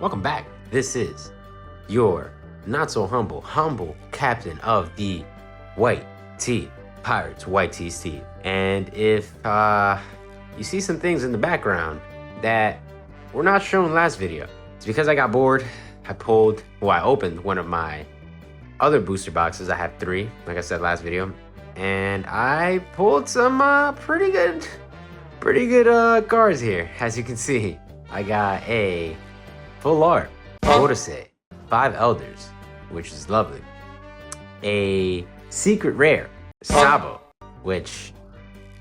Welcome back. This is your not so humble captain of the White Tee Pirates, White Tee Steve. And if you see some things in the background that were not shown last video, it's because I got bored. I opened one of my other booster boxes. I have 3, like I said last video, and I pulled some pretty good cards here. As you can see, I got a full art Odyssey, 5 Elders, which is lovely. A secret rare Sabo, which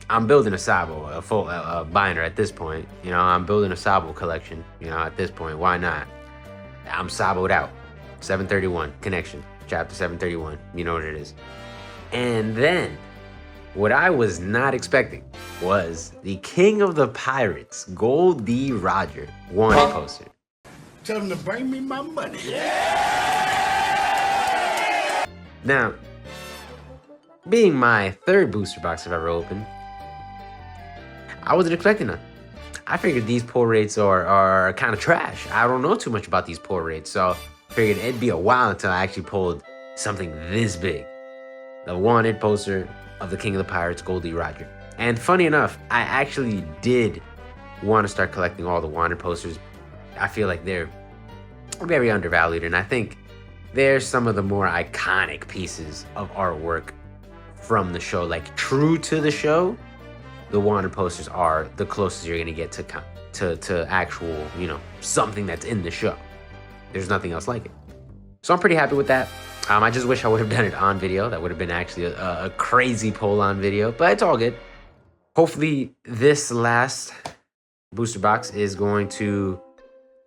I'm building a Sabo, a full binder at this point. You know, I'm building a Sabo collection. You know, at this point, why not? I'm Saboed out. 731 connection, chapter 731. You know what it is. And then, what I was not expecting was the King of the Pirates, Gold D. Roger, one poster. Tell them to bring me my money. Now, being my 3rd booster box I've ever opened, I wasn't expecting none. I figured these pull rates are kind of trash. I don't know too much about these pull rates, so I figured it'd be a while until I actually pulled something this big. The wanted poster of the King of the Pirates, Gold D. Roger. And funny enough, I actually did want to start collecting all the wanted posters. I feel like they're very undervalued, and I think they're some of the more iconic pieces of artwork from the show. Like, true to the show, the wanted posters are the closest you're gonna get to actual, you know, something that's in the show. There's nothing else like it. So I'm pretty happy with that. I just wish I would have done it on video. That would have been actually a crazy pull on video, but it's all good. Hopefully this last booster box is going to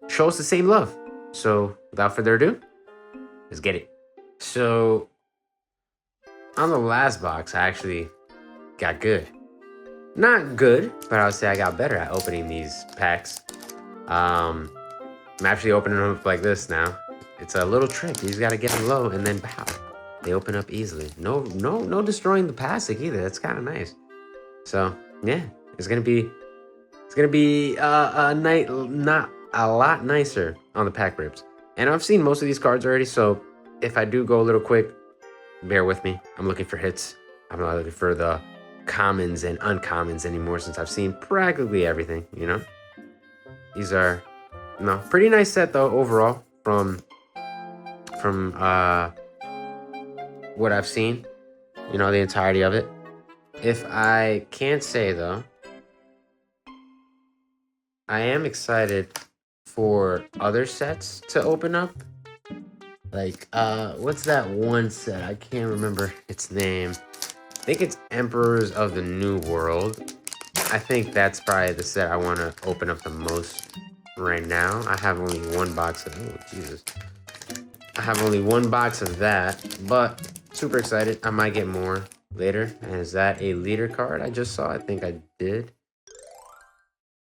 show us the same love. So without further ado, let's get it. So on the last box, I actually got good. Not good, but I would say I got better at opening these packs. I'm actually opening them up like this now. It's a little trick. You just gotta get them low and then pow. They open up easily. No destroying the plastic either. That's kind of nice. So yeah, it's gonna be a night, not a lot nicer on the pack rips. And I've seen most of these cards already, so if I do go a little quick, bear with me. I'm looking for hits. I'm not looking for the commons and uncommons anymore, since I've seen practically everything, you know. These are, no, pretty nice set though overall from what I've seen, you know, the entirety of it. If I can't say though, I am excited for other sets to open up. Like, what's that one set? I can't remember its name. I think it's Emperors of the New World. I think that's probably the set I want to open up the most right now. I have only 1 box of, oh Jesus. I have only 1 box of that, but super excited. I might get more later. And is that a leader card I just saw? I think I did.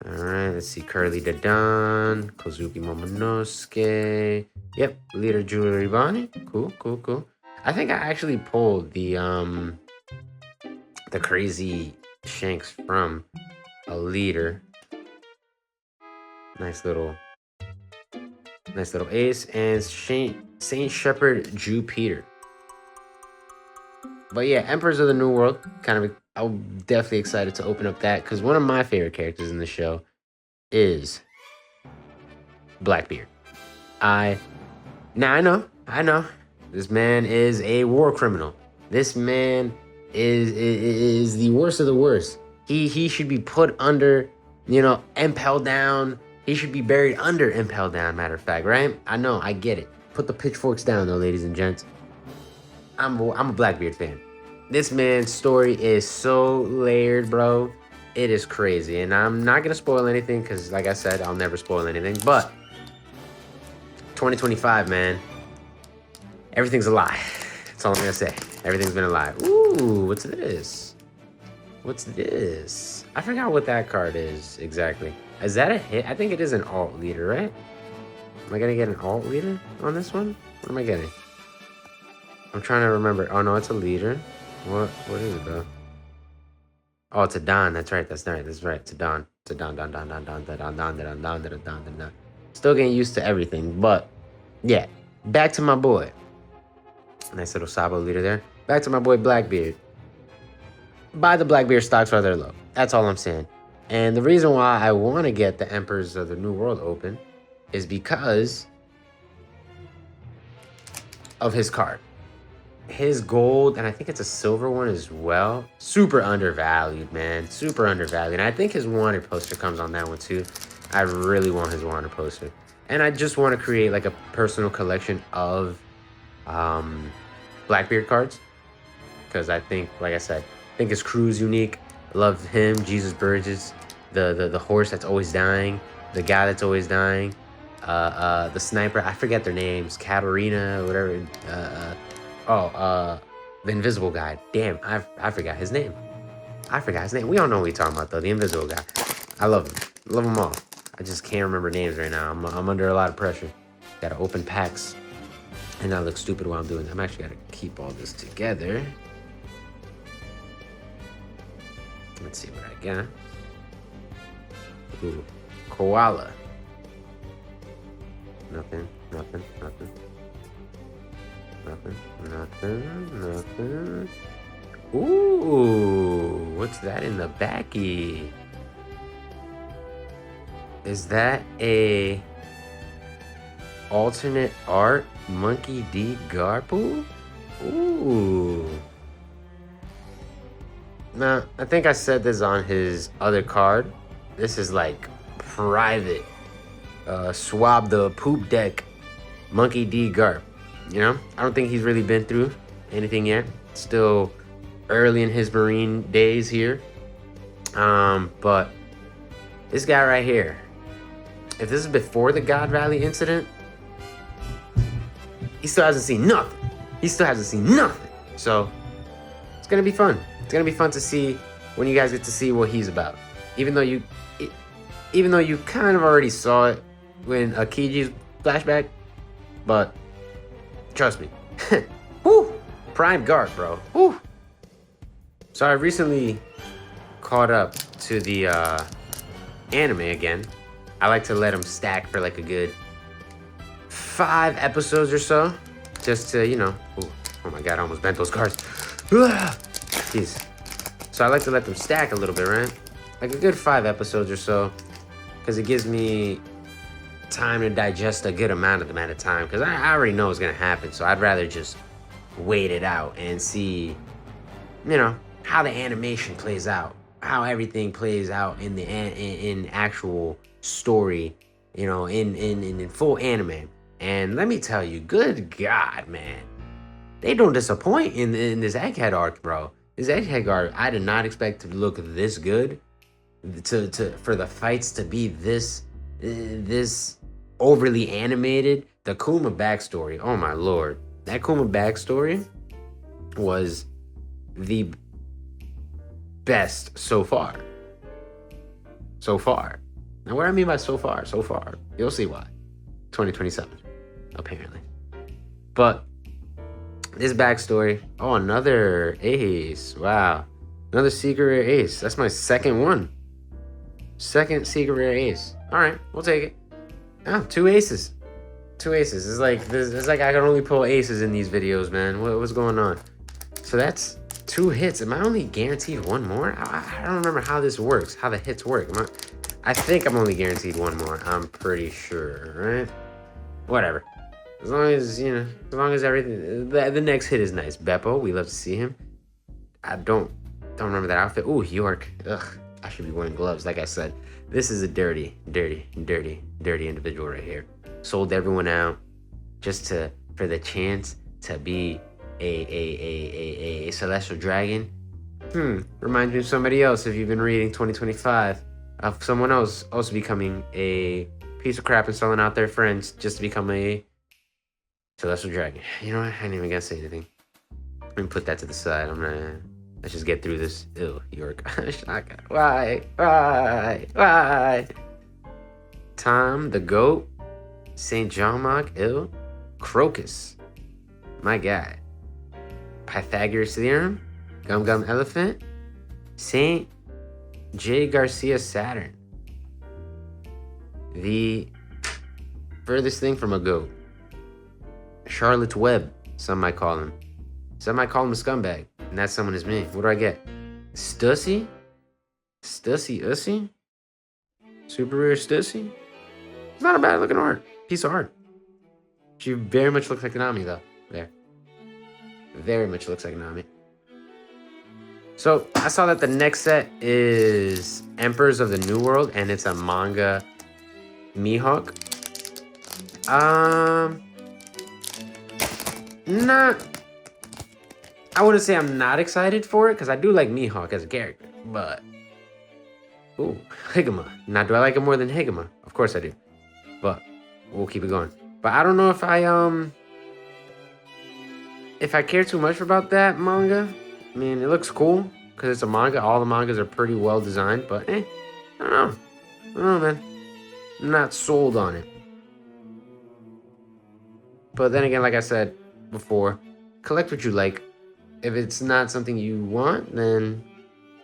All right, let's see. Curly Dadan, Kozuki Momonosuke. Yep, leader Julie Ribani. Cool. I think I actually pulled the crazy Shanks from a leader. Nice little ace. And Saint Shepherd Jew Peter. But yeah, Emperors of the New World, I'm definitely excited to open up that, because one of my favorite characters in the show is Blackbeard. I know. This man is a war criminal. This man is the worst of the worst. He should be put under, you know, impelled down. He should be buried under impelled down, matter of fact, right? I know, I get it. Put the pitchforks down though, ladies and gents. I'm a Blackbeard fan. This man's story is so layered, bro. It is crazy. And I'm not going to spoil anything because, like I said, I'll never spoil anything. But 2025, man. Everything's a lie. That's all I'm going to say. Everything's been a lie. Ooh, what's this? What's this? I forgot what that card is exactly. Is that a hit? I think it is an alt leader, right? Am I going to get an alt leader on this one? What am I getting? I'm trying to remember. Oh, no, it's a leader. What is it, though? Oh, it's a Don. That's right. That's right. That's right. It's a Don. It's a Don. Don. Don. Don. Don. Don. Don. Don. Don. Don. Don. Don. Don. Still getting used to everything, but yeah. Back to my boy. Nice little Sabo leader there. Back to my boy Blackbeard. Buy the Blackbeard stocks while they're low. That's all I'm saying. And the reason why I want to get the Emperors of the New World open is because of his card. His gold, and I think it's a silver one as well. Super undervalued, man. Super undervalued. And I think his wanted poster comes on that one too. I really want his wanted poster. And I just want to create like a personal collection of Blackbeard cards. Because I think, like I said, I think his crew is unique. Love him, Jesus Burgess, the horse that's always dying, the guy that's always dying, the sniper, I forget their names, Katarina, whatever, the invisible guy. Damn, I forgot his name. We all know what we're talking about though, the invisible guy. I love him. Love them all. I just can't remember names right now. I'm under a lot of pressure. Gotta open packs. And I look stupid while I'm doing it. I'm actually gotta keep all this together. Let's see what I got. Ooh, koala. Nothing. Ooh, what's that in the backy? Is that a alternate art Monkey D. Garpu? Ooh. Now, I think I said this on his other card. This is like private. Swab the poop deck Monkey D. Garp. You know? I don't think he's really been through anything yet. Still early in his Marine days here. But this guy right here. If this is before the God Valley incident, he still hasn't seen nothing. So, it's gonna be fun. It's gonna be fun to see when you guys get to see what he's about. Even though you kind of already saw it when Akiji's flashback, but trust me, whoo, prime guard, bro. Whoo. So I recently caught up to the anime again. I like to let them stack for like a good 5 episodes or so, just to, you know. Ooh, oh my god, I almost bent those cards. Jeez. So I like to let them stack a little bit, right? Like a good 5 episodes or so, because it gives me time to digest a good amount of them at a time, because I already know what's going to happen. So I'd rather just wait it out and see, you know, how the animation plays out, how everything plays out in the in actual story, you know, in full anime. And let me tell you, good God, man, they don't disappoint in this Egghead arc, bro. This Egghead arc, I did not expect to look this good, for the fights to be this overly animated. The Kuma backstory, oh my lord, that Kuma backstory was the best so far. Now, what I mean by so far, you'll see why. 2027, apparently. But this backstory, oh, another ace. Wow. Another secret rare ace. That's my second one. Second secret rare ace. All right, we'll take it. Oh, 2 aces. 2 aces. It's like I can only pull aces in these videos, man. What's going on? So that's 2 hits. Am I only guaranteed 1 more? I don't remember how this works, how the hits work. I think I'm only guaranteed 1 more. I'm pretty sure, right? Whatever. As long as everything, the next hit is nice. Beppo, we love to see him. I don't remember that outfit. Ooh, York. Ugh, I should be wearing gloves. Like I said, this is a dirty individual right here. Sold everyone out just for the chance to be a celestial dragon. Reminds me of somebody else. If you've been reading 2025, of someone else also becoming a piece of crap and selling out their friends just to become a celestial dragon. You know what? I ain't even gonna say anything. Let me put that to the side. Let's just get through this. Ew, York. Why? Tom the goat. Saint John Mock. Ew. Crocus. My guy. Pythagoras theorem. Gum Gum Elephant. Saint J. Garcia Saturn. The furthest thing from a goat. Charlotte's Web, some might call him. Some might call him a scumbag. And that someone is me. What do I get? Stussy? Stussy Ussy? Super rare Stussy? It's not a bad looking art. Piece of art. She very much looks like Nami though. There. Very much looks like Nami. So I saw that the next set is Emperors of the New World, and it's a manga Mihawk. Not. I wouldn't say I'm not excited for it because I do like Mihawk as a character, but ooh, Higama. Now, do I like him more than Higama? Of course I do, but we'll keep it going. But I don't know if I care too much about that manga. I mean, it looks cool because it's a manga. All the mangas are pretty well designed, but I don't know. I don't know, man. I'm not sold on it. But then again, like I said before, collect what you like. If it's not something you want, then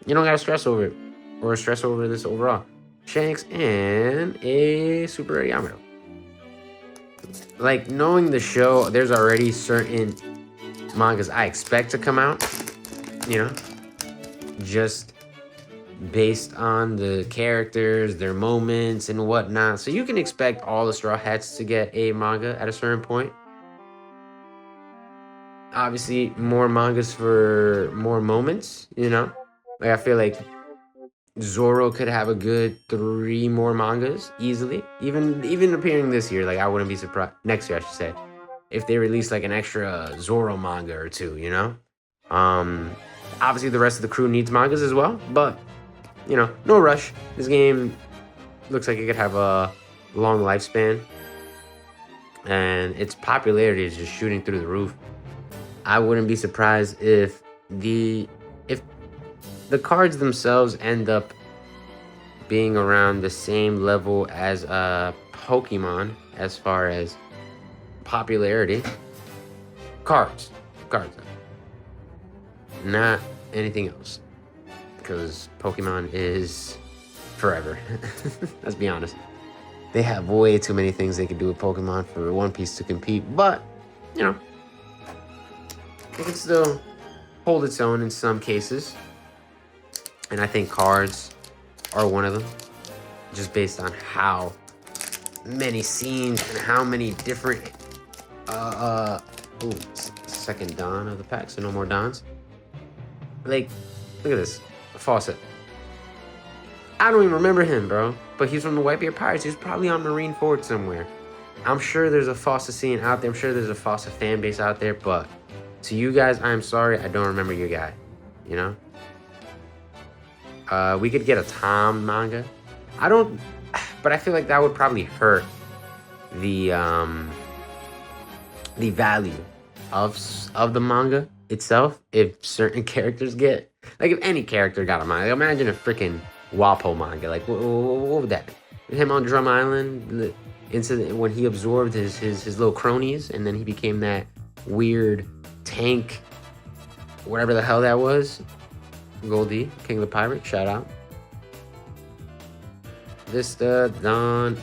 you don't gotta stress over it or stress over this overall. Shanks and a Super Rare Yamato. Like, knowing the show, there's already certain mangas I expect to come out, you know, just based on the characters, their moments, and whatnot. So you can expect all the Straw Hats to get a manga at a certain point. Obviously, more mangas for more moments, you know? Like, I feel like Zoro could have a good 3 more mangas easily. Even appearing this year, like, I wouldn't be surprised. Next year, I should say. If they release, like, an extra Zoro manga or 2, you know? Obviously, the rest of the crew needs mangas as well, but, you know, no rush. This game looks like it could have a long lifespan, and its popularity is just shooting through the roof. I wouldn't be surprised if the cards themselves end up being around the same level as Pokemon as far as popularity. Cards, not anything else, because Pokemon is forever. Let's be honest. They have way too many things they could do with Pokemon for One Piece to compete, but you know, it can still hold its own in some cases. And I think cards are one of them, just based on how many scenes and how many different second Don of the pack, so no more Dons. Like, look at this. Fawcett. I don't even remember him, bro. But he's from the Whitebeard Pirates. He's probably on Marine Ford somewhere. I'm sure there's a Fawcett scene out there. I'm sure there's a Fawcett fan base out there, but to you guys, I'm sorry, I don't remember your guy, you know? We could get a Tom manga. But I feel like that would probably hurt the value of the manga itself if certain characters get, like, if any character got a manga. Like, imagine a freaking Wapo manga. Like, what would that be? Him on Drum Island, the incident when he absorbed his little cronies, and then he became that weird tank, whatever the hell that was. Goldie, King of the Pirates, shout out. Vista, Don,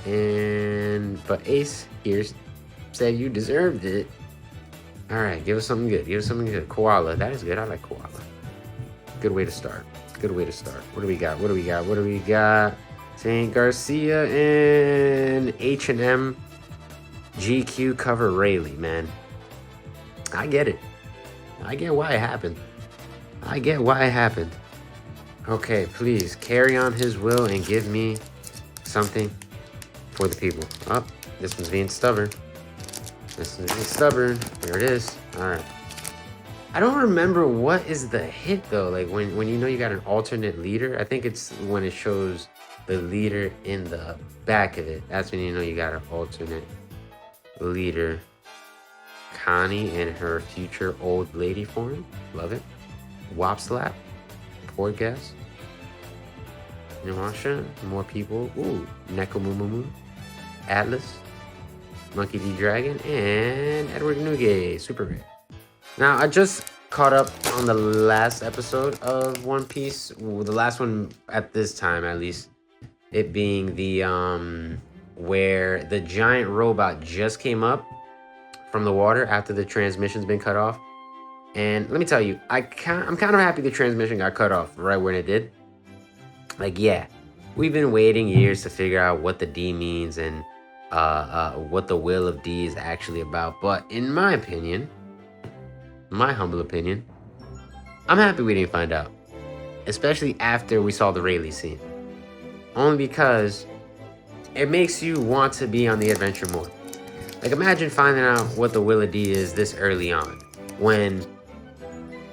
but Ace here said you deserved it. All right, give us something good. Give us something good. Koala, that is good. I like Koala. Good way to start. Good way to start. What do we got? Saint Garcia and H&M GQ cover Rayleigh, man. I get it. I get why it happened. Okay, please carry on his will and give me something for the people. Oh, this one's being stubborn. There it is. All right. I don't remember what is the hit though. Like when you know you got an alternate leader. I think it's when it shows the leader in the back of it. That's when you know you got an alternate leader. Connie and her future old lady form. Love it. Wop Slap. Poor guess. Namasha. More people. Ooh. Nekomumu. Atlas. Monkey D. Dragon. And Edward Nugget. Super rare. Now, I just caught up on the last episode of One Piece. The last one at this time, at least. It being the where the giant robot just came up from the water after the transmission's been cut off. And let me tell you, I'm kind of happy the transmission got cut off right when it did. Like, yeah, we've been waiting years to figure out what the D means and what the will of D is actually about. But in my opinion, my humble opinion, I'm happy we didn't find out. Especially after we saw the Rayleigh scene. Only because it makes you want to be on the adventure more. Like, imagine finding out what the will of D is this early on, when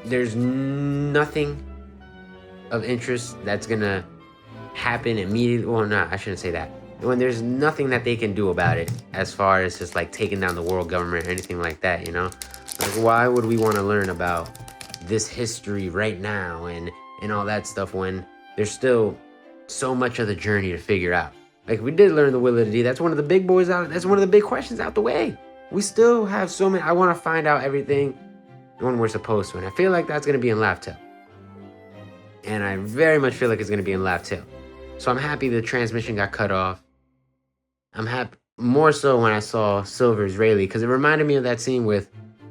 there's nothing of interest that's gonna happen immediately. Well, no, I shouldn't say that. When there's nothing that they can do about it, as far as just like taking down the world government or anything like that, you know? Like, why would we want to learn about this history right now and all that stuff when there's still so much of the journey to figure out? Like, we did learn the will of the D. That's one of the big boys out. That's one of the big questions out the way. We still have so many. I want to find out everything when we're supposed to, and I feel like that's going to be in Laugh Tale. And I very much feel like it's going to be in Laugh Tale. So I'm happy the transmission got cut off. I'm happy more so when I saw Silver's Rayleigh, because it reminded me of that scene with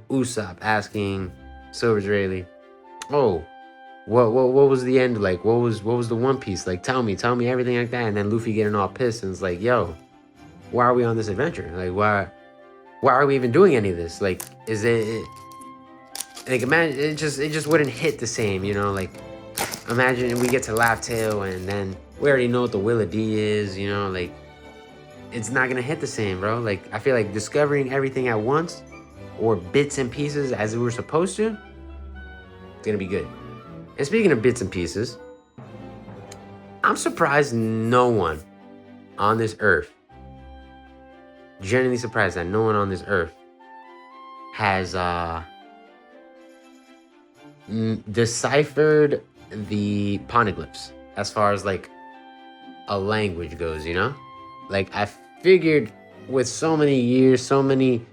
Usopp asking Silver's Rayleigh, "Oh, what was the end like? What was the One Piece like? Tell me everything like that." And then Luffy getting all pissed and it's like, "Yo, why are we on this adventure? Like, why are we even doing any of this? Like, is it like, imagine it just wouldn't hit the same, you know? Like, imagine we get to Laugh Tale and then we already know what the will of D is, you know? Like, it's not gonna hit the same, bro. Like, I feel like discovering everything at once or bits and pieces as we were supposed to, it's gonna be good." And speaking of bits and pieces, I'm surprised no one on this earth, genuinely surprised that no one on this earth has deciphered the poneglyphs as far as like a language goes, you know? Like, I figured with so many years, so many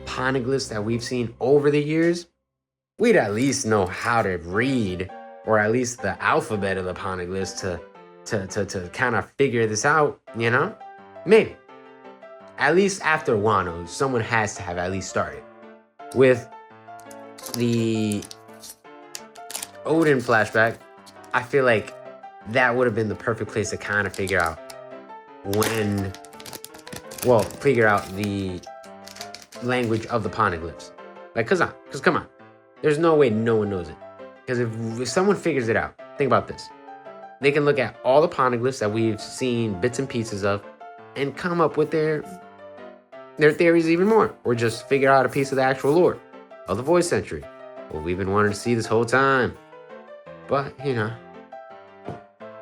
poneglyphs that we've seen over the years, we'd at least know how to read, or at least the alphabet of the poneglyphs to kind of figure this out, you know? Maybe. At least after Wano, someone has to have at least started. With the Odin flashback, I feel like that would have been the perfect place to kind of figure out figure out the language of the poneglyphs. Like, cause come on. There's no way no one knows it. Because if someone figures it out, think about this. They can look at all the poneglyphs that we've seen bits and pieces of and come up with their theories even more. Or just figure out a piece of the actual lore of the voice century. What we've been wanting to see this whole time. But, you know,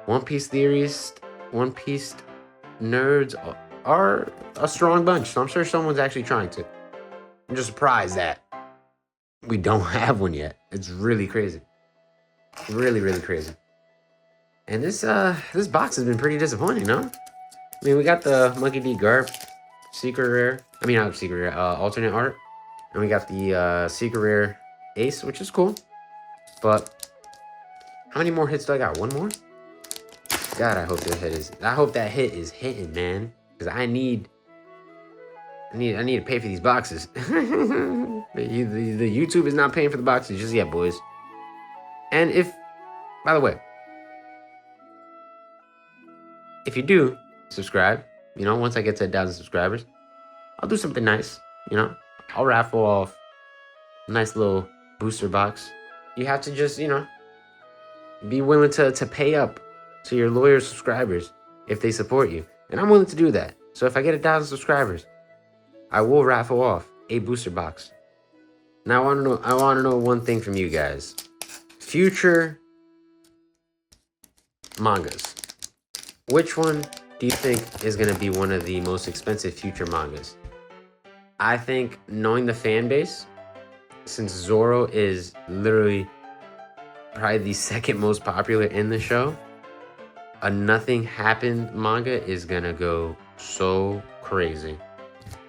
One Piece theorists, One Piece nerds are a strong bunch. So I'm sure someone's actually trying to. I'm just surprised that we don't have one yet. It's really crazy. Really, really crazy. And this box has been pretty disappointing, no? I mean, we got the Monkey D. Garp secret rare. I mean, not secret rare, alternate art. And we got the secret rare Ace, which is cool. But how many more hits do I got? One more? God, I hope that hit is hitting, man. Because I need to pay for these boxes. the YouTube is not paying for the boxes just yet, boys. And by the way, if you do subscribe, you know, once I get to 1,000 subscribers, I'll do something nice. You know, I'll raffle off a nice little booster box. You have to just, you know, be willing to pay up to your loyal subscribers if they support you. And I'm willing to do that. So if I get 1,000 subscribers, I will raffle off a booster box. Now I want to know one thing from you guys. Future mangas. Which one do you think is going to be one of the most expensive future mangas? I think, knowing the fan base, since Zoro is literally probably the second most popular in the show, a Nothing Happened manga is going to go so crazy.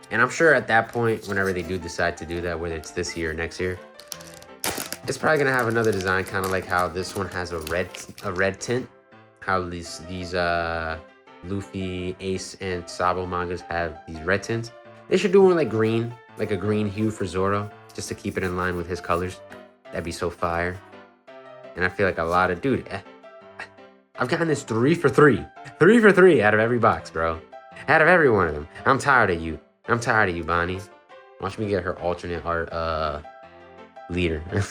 And I'm sure at that point, whenever they do decide to do that, whether it's this year or next year, It's probably gonna have another design, kind of like how this one has a red tint. How these Luffy, Ace, and Sabo mangas have these red tints. They should do one like green, like a green hue for Zoro, just to keep it in line with his colors. That'd be so fire. And I feel like a lot of I've gotten this 3 for 3, 3 for 3 out of every box, bro. Out of every one of them. I'm tired of you. I'm tired of you, Bonnie. Watch me get her alternate art leader. That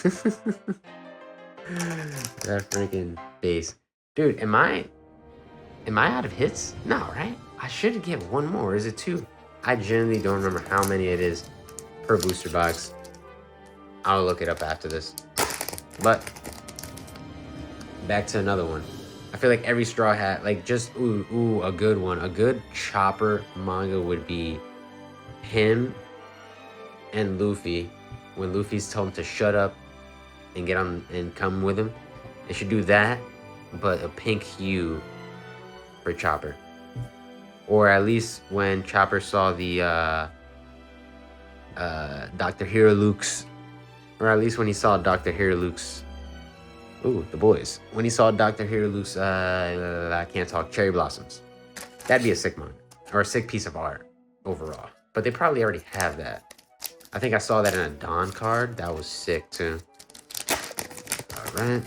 freaking face. Dude, am I out of hits? No, right? I should get one more. Is it 2? I genuinely don't remember how many it is per booster box. I'll look it up after this. But back to another one. I feel like every Straw Hat, like just a good one. A good Chopper manga would be him and Luffy. When Luffy's told him to shut up and get on and come with him, they should do that, but a pink hue for Chopper. Or at least when Chopper saw the Dr. Hero Luke's, or at least when he saw Dr. Hero Luke's, the boys. When he saw Dr. Hero Luke's, I can't talk, Cherry Blossoms. That'd be a sick manga, or a sick piece of art overall. But they probably already have that. I think I saw that in a Dawn card. That was sick too. Alright.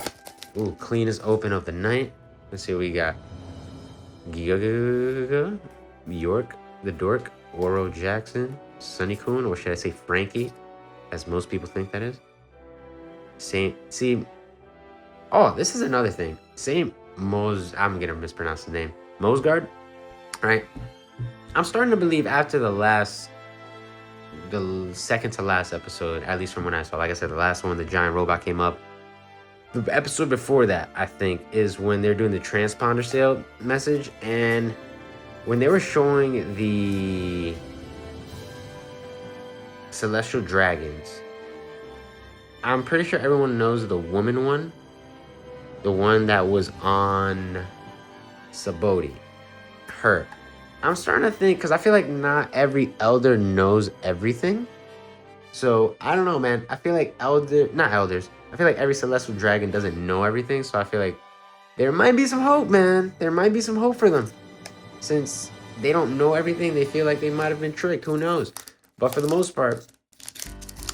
Ooh, cleanest open of the night. Let's see what we got. Giga, York, the Dork, Oro Jackson, Sunny Kun, or should I say Frankie, as most people think that is. This is another thing. I'm gonna mispronounce the name. Mosgard, right? I'm starting to believe after the second to last episode, at least from when I saw, like I said, the last one, the giant robot came up. The episode before that, I think, is when they're doing the transponder sale message, and when they were showing the celestial dragons, I'm pretty sure everyone knows the woman one, the one that was on Saboti, her. I'm starting to think, because I feel like not every elder knows everything. So, I don't know, man. I feel like I feel like every celestial dragon doesn't know everything. So, I feel like there might be some hope, man. There might be some hope for them. Since they don't know everything, they feel like they might have been tricked. Who knows? But for the most part,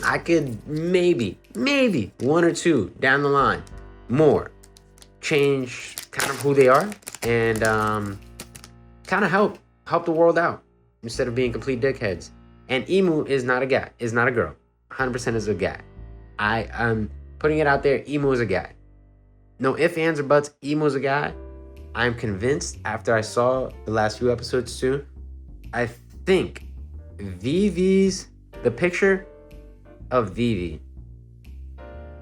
I could maybe 1 or 2 down the line, more, change kind of who they are and kind of help the world out instead of being complete dickheads. And Emu is not a guy, is not a girl. 100% is a guy. I'm putting it out there. Emu is a guy. No ifs, ands, or buts. Emu is a guy. I'm convinced after I saw the last few episodes too. I think the picture of Vivi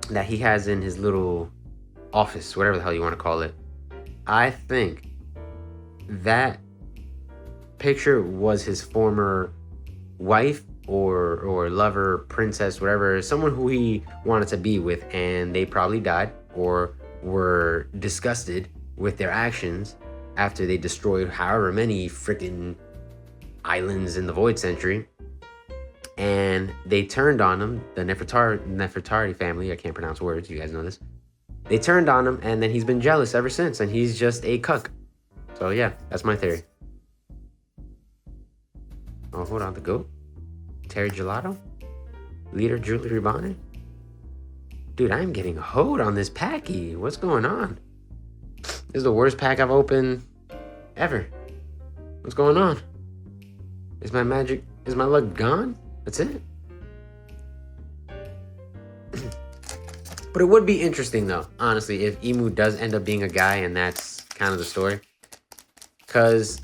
that he has in his little office, whatever the hell you want to call it, I think that picture was his former wife or lover, princess, whatever, someone who he wanted to be with, and they probably died or were disgusted with their actions after they destroyed however many freaking islands in the Void Century. And they turned on him, the Nefertari family. I can't pronounce words, you guys know this. They turned on him, and then he's been jealous ever since, and he's just a cuck. So yeah, that's my theory. Oh, hold on, the GOAT? Terry Gelato? Leader Julie Ribani? Dude, I'm getting hoed on this packy. What's going on? This is the worst pack I've opened ever. What's going on? Is my luck gone? That's it? But it would be interesting though, honestly, if Emu does end up being a guy and that's kind of the story. Cause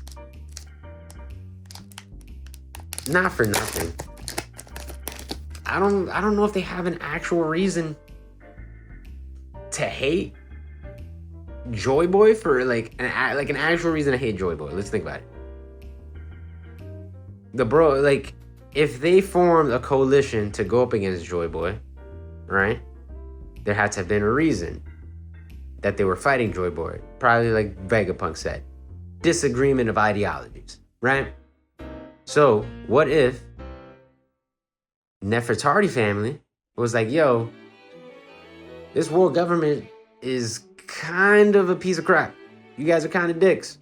not for nothing, I don't know if they have an actual reason to hate Joy Boy for like an actual reason to hate Joy Boy. Let's think about it. The bro, like, if they formed a coalition to go up against Joy Boy, right? There had to have been a reason that they were fighting Joy Boy. Probably like Vegapunk said, disagreement of ideologies, right? So what if Nefertari family was like, yo, This world government is kind of a piece of crap. You guys are kind of dicks.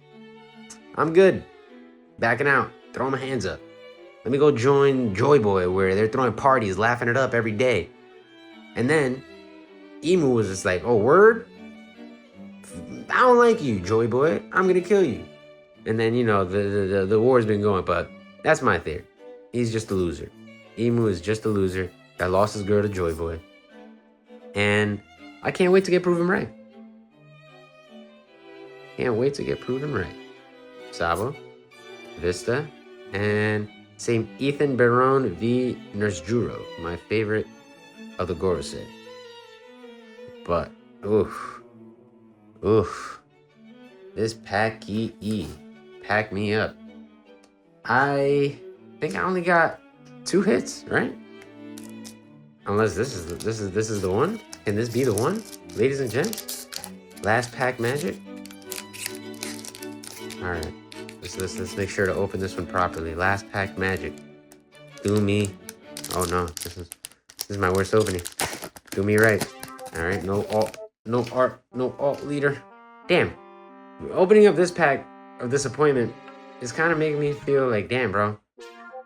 I'm good. Backing out. Throwing my hands up. Let me go join Joy Boy, where they're throwing parties, laughing it up every day. And then Emu was just like, oh, word? I don't like you, Joy Boy. I'm gonna kill you. And then, you know, the war's been going, but that's my theory. He's just a loser. Emu is just a loser that lost his girl to Joy Boy. And I can't wait to get proven right. Can't wait to get proven right. Sabo, Vista, and same Ethan Baron v. Nurse Juro, my favorite of the Gorosei. But, oof. This pack pack me up. I think I only got 2 hits, right? Unless this is the one. Can this be the one, ladies and gents? Last pack magic. All right, let's make sure to open this one properly. Last pack magic. Do me. Oh no, this is my worst opening. Do me right. All right, no alt leader. Damn. Opening up this pack of disappointment is kind of making me feel like, damn, bro.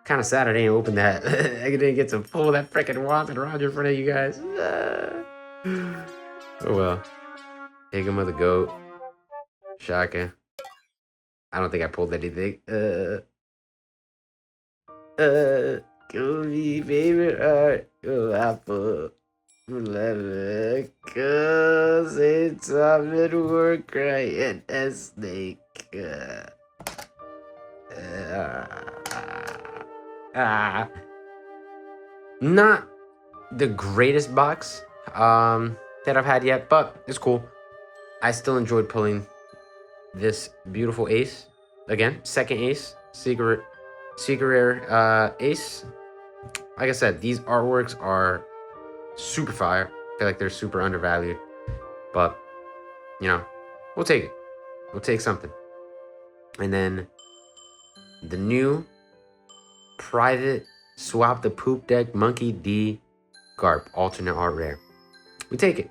Kind of sad I didn't open that. I didn't get to pull that freaking Wanted Roger in front of you guys. Oh well. Higma the Goat. Shaka. I don't think I pulled anything. Kobe, favorite art. Oh, Apple. 11. Cause it's a mid-war crying a snake. Not the greatest box that I've had yet, but it's cool. I still enjoyed pulling this beautiful ace. Again, second ace, secret rare ace. Like I said, these artworks are super fire. I feel like they're super undervalued, but you know, we'll take it. We'll take something. And then the new private swap the poop deck Monkey D Garp alternate art rare. We take it.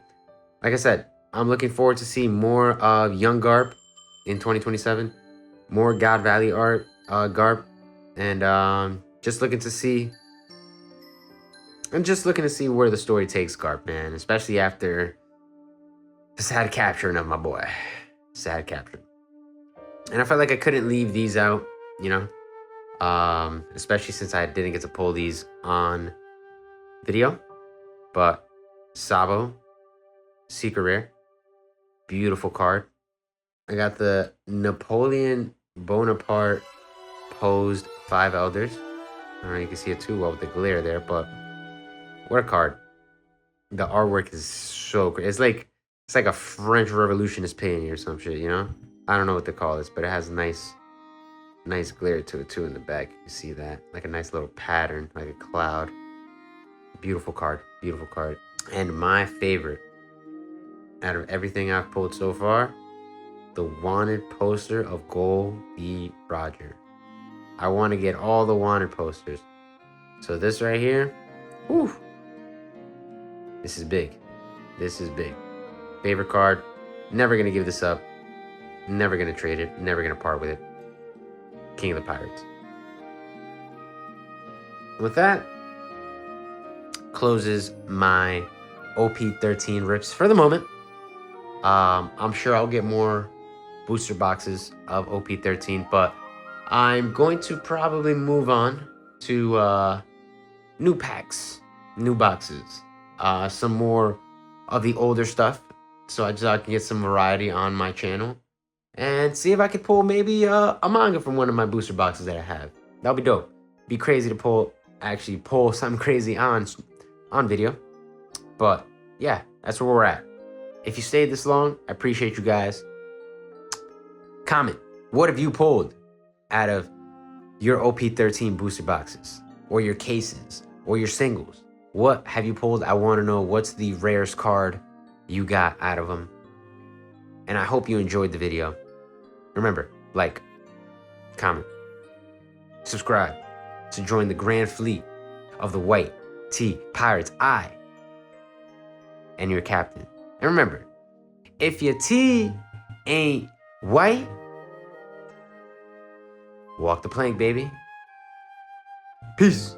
Like I said, I'm looking forward to see more of Young Garp in 2027. More God Valley art Garp, and just looking to see. I'm just looking to see where the story takes Garp, man. Especially after the sad capturing of my boy. Sad capture. And I felt like I couldn't leave these out, you know. Especially since I didn't get to pull these on video. But Sabo, secret rare. Beautiful card. I got the Napoleon Bonaparte posed 5 elders. I don't know, you can see it too well with the glare there, but what a card. The artwork is so great. It's like a French Revolutionist painting or some shit, you know? I don't know what to call this, but it has nice glare to it too in the back. You see that? Like a nice little pattern, like a cloud. Beautiful card. Beautiful card. And my favorite out of everything I've pulled so far, the wanted poster of Gold B. Roger. I want to get all the wanted posters. So this right here, whew, this is big. This is big. Favorite card. Never going to give this up. Never going to trade it. Never going to part with it. King of the Pirates. With that, closes my OP-13 rips for the moment. I'm sure I'll get more booster boxes of OP-13, but I'm going to probably move on to new packs, new boxes, some more of the older stuff, so I can get some variety on my channel, and see if I could pull maybe a manga from one of my booster boxes that I have. That'll be dope. Be crazy to actually pull something crazy on video, but yeah, that's where we're at. If you stayed this long, I appreciate you guys. Comment, what have you pulled out of your OP-13 booster boxes, or your cases, or your singles? What have you pulled? I want to know what's the rarest card you got out of them. And I hope you enjoyed the video. Remember, like, comment, subscribe to join the grand fleet of the White Tea Pirates. I and your captain. And remember, if your T ain't white, walk the plank, baby. Peace.